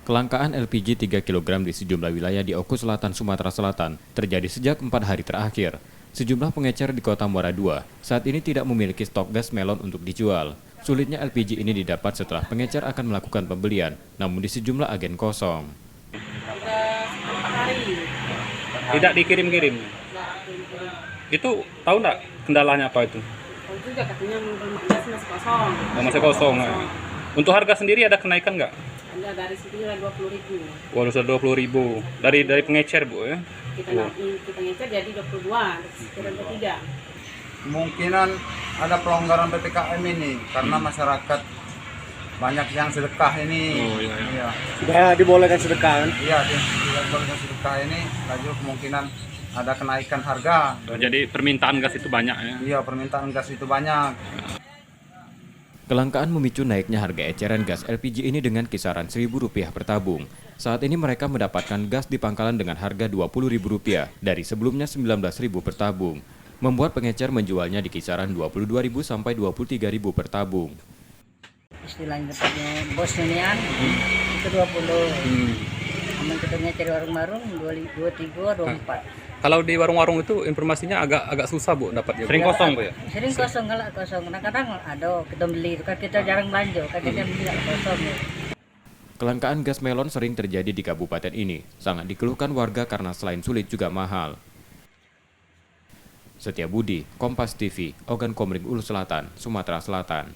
Kelangkaan LPG 3 kg di sejumlah wilayah di Oku Selatan, Sumatera Selatan terjadi sejak 4 hari terakhir. Sejumlah pengecer di kota Muara II saat ini tidak memiliki stok gas melon untuk dijual. Sulitnya LPG ini didapat setelah pengecer akan melakukan pembelian, namun di sejumlah agen kosong. Udah 4 hari. Tidak dikirim-kirim. Itu tahu nggak kendalanya apa itu? Kalau juga katanya masih kosong. Oh, masih kosong. Untuk harga sendiri ada kenaikan nggak? Ada dari situ udah 20.000. Waduh, sudah 20.000 dari pengecer, Bu, ya. Kita ngecer jadi 22, sekitar 23. Kemungkinan ada pelonggaran PPKM ini karena masyarakat banyak yang sedekah ini. Oh, iya. Iya. Sudah dibolehkan sedekah kan? Iya, dibolehkan sedekah ini, laju kemungkinan ada kenaikan harga. Jadi permintaan gas itu banyak, ya. Iya, permintaan gas itu banyak. Kelangkaan memicu naiknya harga eceran gas LPG ini dengan kisaran Rp1.000 per tabung. Saat ini mereka mendapatkan gas di pangkalan dengan harga Rp20.000 dari sebelumnya Rp19.000 per tabung. Membuat pengecer menjualnya di kisaran Rp22.000 sampai Rp23.000 per tabung. Istilahnya tepatnya bosnya nian itu 20. Aman kita cari warung-warung 23, 24. Kalau di warung-warung itu informasinya agak susah, Bu, dapatnya. Sering kosong, Bu, ya? Sering kosong, kalau kosong. Kadang-kadang ada kita beli, kan kita jarang belanja, kan kita beli kosong ya. Kelangkaan gas melon sering terjadi di kabupaten ini. Sangat dikeluhkan warga karena selain sulit juga mahal. Setia Budi, Kompas TV, Ogan Komering Ulu Selatan, Sumatera Selatan.